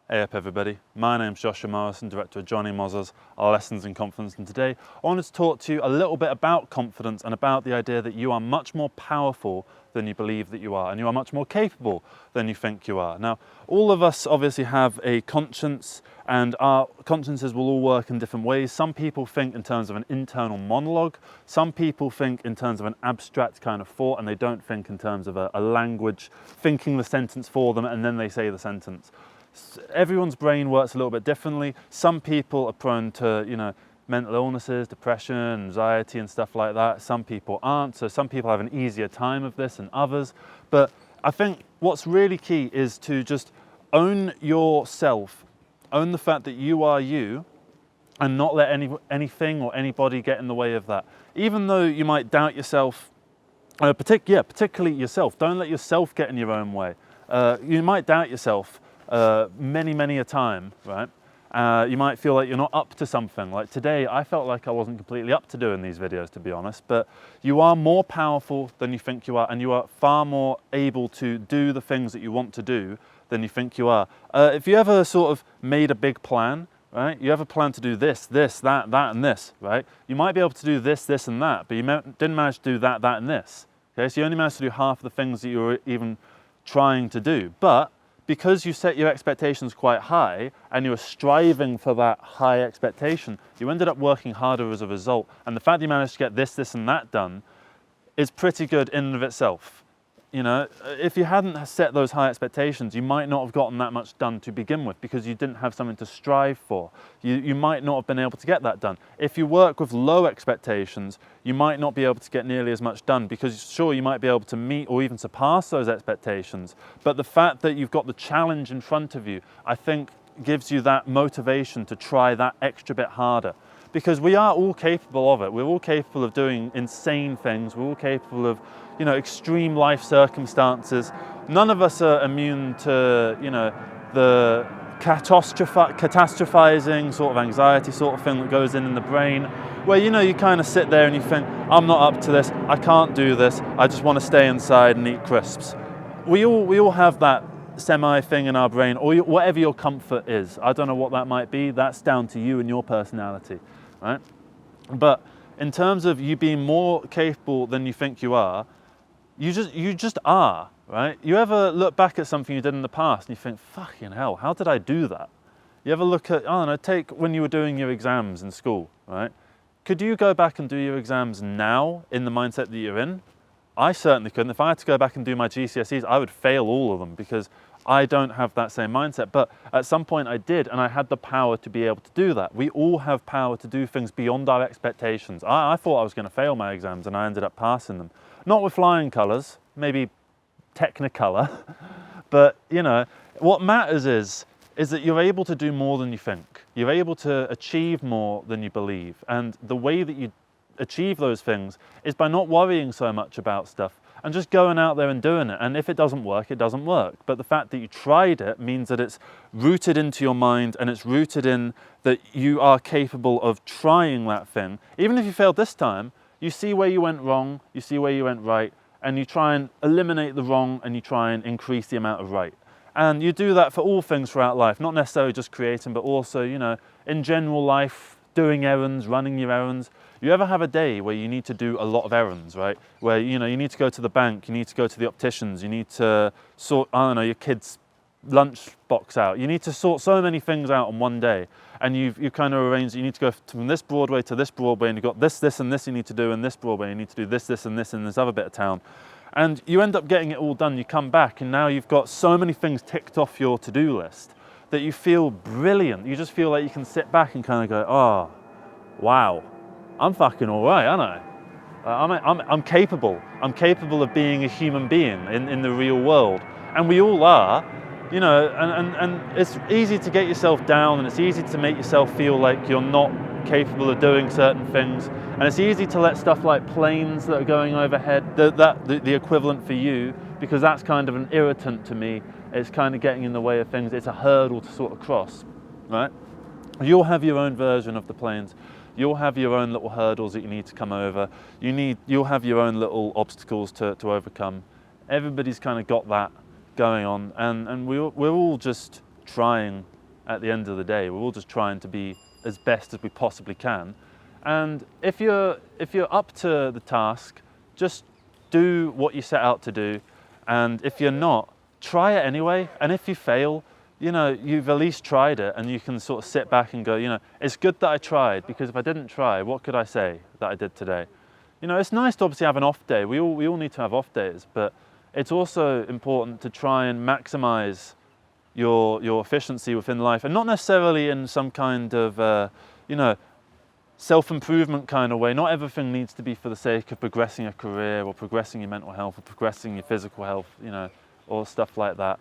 Hey up everybody, my name's Joshua Morrison, director of Johnny Moz's Lessons in Confidence, and today I wanted to talk to you a little bit about confidence and about the idea that you are much more powerful than you believe that you are, and you are much more capable than you think you are. Now, all of us obviously have a conscience, and our consciences will all work in different ways. Some people think in terms of an internal monologue, some people think in terms of an abstract kind of thought, and they don't think in terms of a language thinking the sentence for them and then they say the sentence. Everyone's brain works a little bit differently. Some people are prone to, mental illnesses, depression, anxiety and stuff like that. Some people aren't, so some people have an easier time of this than others. But I think what's really key is to just own yourself, own the fact that you are you, and not let anything or anybody get in the way of that. Even though you might doubt yourself, particularly yourself, don't let yourself get in your own way. You might doubt yourself many a time, right? You might feel like you're not up to something. Like today, I felt like I wasn't completely up to doing these videos, to be honest, but you are more powerful than you think you are, and you are far more able to do the things that you want to do than you think you are. If you ever sort of made a big plan, right? You have a plan to do this, that, and this, right? You might be able to do this, and that, but you didn't manage to do that, and this. Okay, so you only managed to do half the things that you were even trying to do. But because you set your expectations quite high and you were striving for that high expectation, you ended up working harder as a result. And the fact that you managed to get this, and that done is pretty good in and of itself. If you hadn't set those high expectations, you might not have gotten that much done to begin with because you didn't have something to strive for. You might not have been able to get that done. If you work with low expectations, you might not be able to get nearly as much done because sure, you might be able to meet or even surpass those expectations, but the fact that you've got the challenge in front of you, I think gives you that motivation to try that extra bit harder. Because we are all capable of it. We're all capable of doing insane things. We're all capable of, extreme life circumstances. None of us are immune to, the catastrophizing sort of anxiety sort of thing that goes in the brain, where, you kind of sit there and you think, I'm not up to this. I can't do this. I just want to stay inside and eat crisps. We all have that semi thing in our brain, or whatever your comfort is. I don't know what that might be. That's down to you and your personality, right? But in terms of you being more capable than you think you are, you just are, right? You ever look back at something you did in the past and you think, fucking hell, how did I do that? You ever look at, I don't know, take when you were doing your exams in school, right? Could you go back and do your exams now in the mindset that you're in? I certainly couldn't. If I had to go back and do my GCSEs, I would fail all of them because I don't have that same mindset. But at some point I did, and I had the power to be able to do that. We all have power to do things beyond our expectations. I thought I was going to fail my exams, and I ended up passing them. Not with flying colours, maybe Technicolor, but what matters is that you're able to do more than you think. You're able to achieve more than you believe. And the way that you achieve those things is by not worrying so much about stuff and just going out there and doing it. And if it doesn't work, it doesn't work. But the fact that you tried it means that it's rooted into your mind, and it's rooted in that you are capable of trying that thing. Even if you failed this time, you see where you went wrong, you see where you went right, and you try and eliminate the wrong and you try and increase the amount of right. And you do that for all things throughout life, not necessarily just creating, but also, in general life, doing errands, running your errands. You ever have a day where you need to do a lot of errands, right? Where, you need to go to the bank, you need to go to the opticians, you need to sort, your kid's lunch box out. You need to sort so many things out on one day. And you've kind of arranged that you need to go from this Broadway to this Broadway, and you've got this, and this you need to do in this Broadway, you need to do this, and this in this other bit of town. And you end up getting it all done, you come back, and now you've got so many things ticked off your to-do list that you feel brilliant. You just feel like you can sit back and kind of go, oh, wow, I'm fucking all right, aren't I? I'm capable. I'm capable of being a human being in the real world. And we all are, and it's easy to get yourself down, and it's easy to make yourself feel like you're not capable of doing certain things. And it's easy to let stuff like planes that are going overhead, the equivalent for you, because that's kind of an irritant to me. It's kind of getting in the way of things. It's a hurdle to sort of cross, right? You'll have your own version of the planes. You'll have your own little hurdles that you need to come over. You'll have your own little obstacles to overcome. Everybody's kind of got that going on, and we're all just trying at the end of the day. We're all just trying to be as best as we possibly can. And if you're up to the task, just do what you set out to do. And if you're not, try it anyway. And if you fail, you know, you've at least tried it, and you can sort of sit back and go, you know, it's good that I tried, because if I didn't try, what could I say that I did today? You know, it's nice to obviously have an off day. We all need to have off days, but it's also important to try and maximize your efficiency within life, and not necessarily in some kind of, you know, self-improvement kind of way. Not everything needs to be for the sake of progressing a career or progressing your mental health or progressing your physical health, you know, or stuff like that.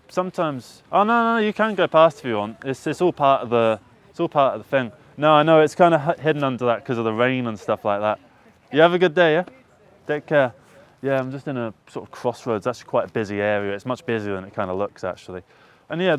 Sometimes, oh no, you can go past if you want. It's all part of the thing. No, I know it's kind of hidden under that because of the rain and stuff like that. You have a good day, yeah? Take care. Yeah, I'm just in a sort of crossroads. That's quite a busy area. It's much busier than it kind of looks, actually. And yeah,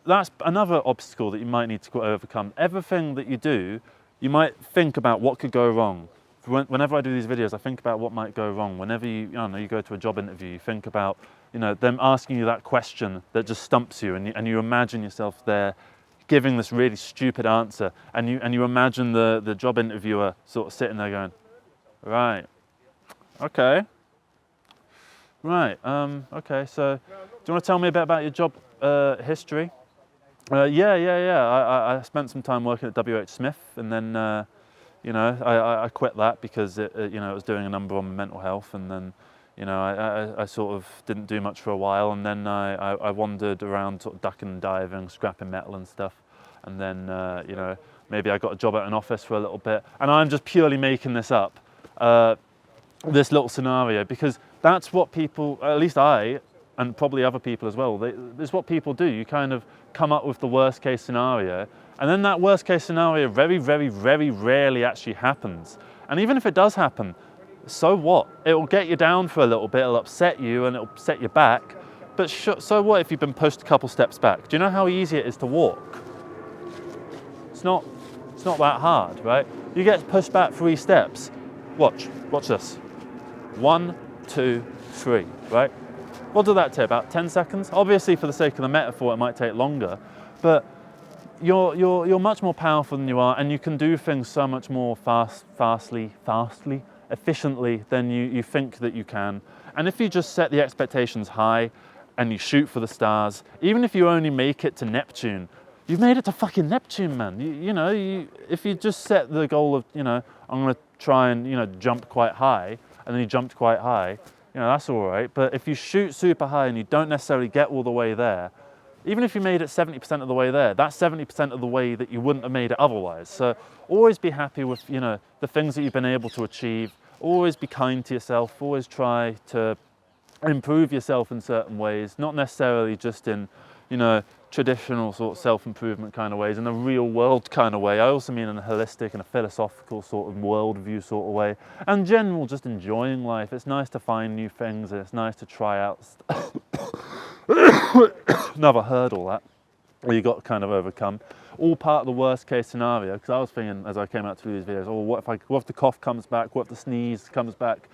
that's another obstacle that you might need to overcome. Everything that you do, you might think about what could go wrong. Whenever I do these videos, I think about what might go wrong. Whenever you go to a job interview, you think about, you know, them asking you that question that just stumps you, and you imagine yourself there giving this really stupid answer, and you imagine the job interviewer sort of sitting there going, right, okay, right, okay, so do you want to tell me a bit about your job history? Yeah. I spent some time working at WH Smith, and then you know, I quit that because it was doing a number on my mental health, and then, you know, I sort of didn't do much for a while, and then I wandered around sort of ducking and diving, scrapping metal and stuff, and then you know, maybe I got a job at an office for a little bit, and I'm just purely making this up, this little scenario, because that's what people, at least I, and probably other people as well, it's what people do. You kind of come up with the worst case scenario, and then that worst case scenario very, very, very rarely actually happens. And even if it does happen, so what? It will get you down for a little bit, it'll upset you and it'll set you back, but so what if you've been pushed a couple steps back? Do you know how easy it is to walk? It's not that hard, right? You get pushed back 3 steps. Watch this. 1, 2, 3, right? What did that take? About 10 seconds? Obviously, for the sake of the metaphor, it might take longer, but you're much more powerful than you are, and you can do things so much more fastly, efficiently than you think that you can. And if you just set the expectations high and you shoot for the stars, even if you only make it to Neptune, you've made it to fucking Neptune, man. If you just set the goal of, you know, I'm going to try and, you know, jump quite high, and then you jumped quite high, you know, that's all right. But if you shoot super high and you don't necessarily get all the way there, even if you made it 70% of the way there, that's 70% of the way that you wouldn't have made it otherwise. So always be happy with, you know, the things that you've been able to achieve. Always be kind to yourself. Always try to improve yourself in certain ways, not necessarily just in, you know, traditional sort of self-improvement kind of ways, in a real world kind of way. I also mean in a holistic and a philosophical sort of worldview sort of way, and general just enjoying life. It's nice to find new things, and it's nice to try out stuff. Another hurdle that you got to kind of overcome. All part of the worst case scenario, because I was thinking as I came out to do these videos, oh, what if the cough comes back? What if the sneeze comes back?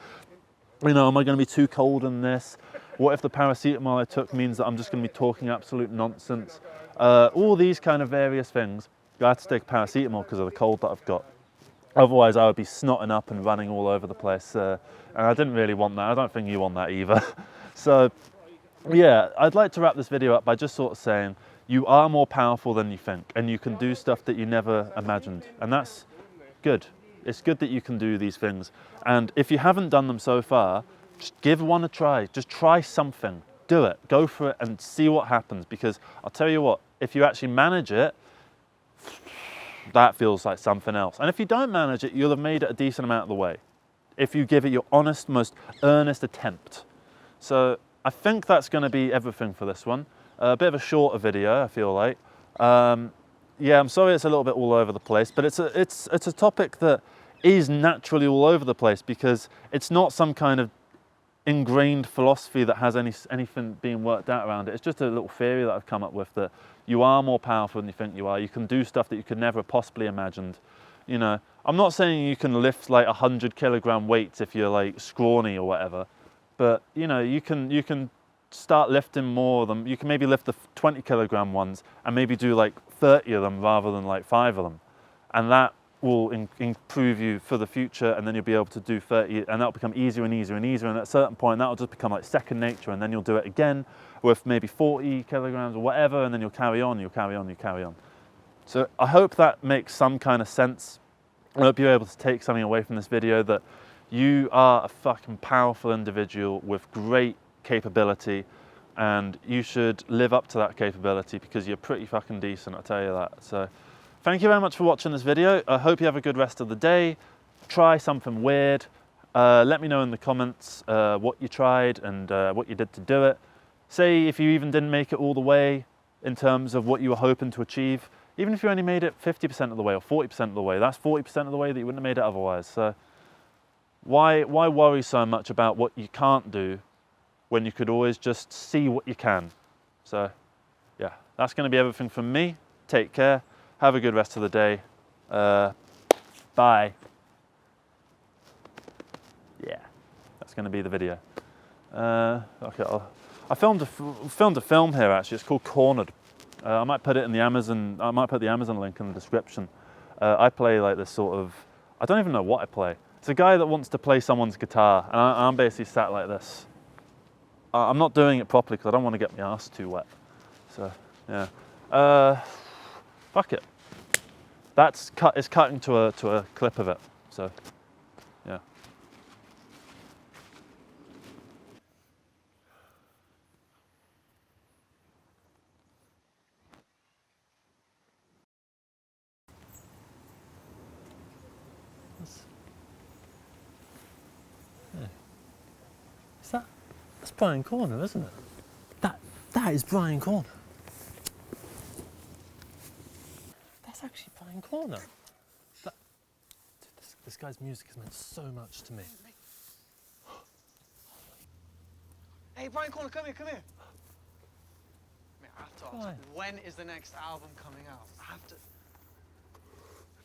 You know, am I going to be too cold in this? What if the paracetamol I took means that I'm just going to be talking absolute nonsense? All these kind of various things. I had to take paracetamol because of the cold that I've got. Otherwise, I would be snotting up and running all over the place. And I didn't really want that. I don't think you want that either. So, yeah, I'd like to wrap this video up by just sort of saying, you are more powerful than you think, and you can do stuff that you never imagined. And that's good. It's good that you can do these things. And if you haven't done them so far, just give one a try. Just try something. Do it. Go for it and see what happens. Because I'll tell you what, if you actually manage it, that feels like something else. And if you don't manage it, you'll have made it a decent amount of the way, if you give it your honest, most earnest attempt. So I think that's going to be everything for this one. A bit of a shorter video, I feel like. Yeah, I'm sorry it's a little bit all over the place, but it's a topic that is naturally all over the place because it's not some kind of ingrained philosophy that has anything being worked out around it. It's just a little theory that I've come up with, that you are more powerful than you think you are. You can do stuff that you could never have possibly imagined. You know, I'm not saying you can lift like 100 kilogram weights if you're like scrawny or whatever, but you know, you can start lifting more of them. You can maybe lift the 20 kilogram ones and maybe do like 30 of them rather than like 5 of them. And that will improve you for the future, and then you'll be able to do 30, and that'll become easier and easier and easier, and at a certain point that'll just become like second nature, and then you'll do it again with maybe 40 kilograms or whatever, and then you'll carry on, you'll carry on, you'll carry on. So I hope that makes some kind of sense. I hope you're able to take something away from this video, that you are a fucking powerful individual with great capability, and you should live up to that capability because you're pretty fucking decent, I'll tell you that. So thank you very much for watching this video. I hope you have a good rest of the day. Try something weird. Let me know in the comments what you tried and what you did to do it. Say if you even didn't make it all the way in terms of what you were hoping to achieve. Even if you only made it 50% of the way or 40% of the way, that's 40% of the way that you wouldn't have made it otherwise. So why worry so much about what you can't do when you could always just see what you can? So yeah, that's going to be everything from me. Take care. Have a good rest of the day. Bye. Yeah, that's going to be the video. Okay, I filmed a film here actually. It's called Cornered. I might put it in the Amazon. I might put the Amazon link in the description. I play like this sort of. I don't even know what I play. It's a guy that wants to play someone's guitar, and I'm basically sat like this. I'm not doing it properly because I don't want to get my ass too wet. So yeah. Fuck it. That's cut. It's cutting to a clip of it. So, yeah. That's Brian Corner, isn't it? That is Brian Corner. That's actually Brian Corner. This guy's music has meant so much to me. Hey, Brian Corner, come here. I have to ask, when is the next album coming out? I have to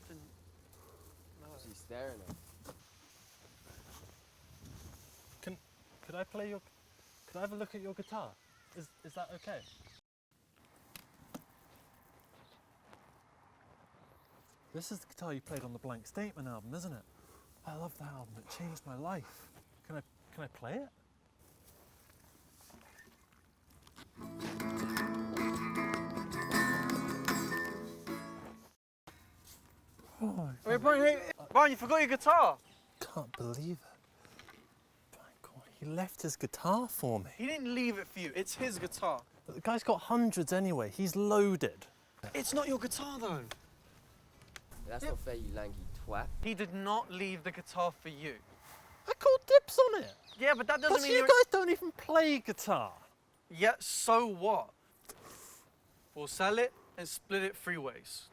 no. She's staring at me. Could I play your? Could I have a look at your guitar? Is that okay? This is the guitar you played on the Blank Statement album, isn't it? I love that album. It changed my life. Can I play it? Oh, Hey, Brian, you forgot your guitar. can't believe it. Brian Corner, he left his guitar for me. He didn't leave it for you. It's his guitar. But the guy's got hundreds anyway. He's loaded. It's not your guitar, though. That's not fair, you lanky twat. He did not leave the guitar for you. I called dibs on it. Yeah, but that doesn't Plus, mean you guys don't even play guitar. Yeah, so what? We'll sell it and split it 3 ways.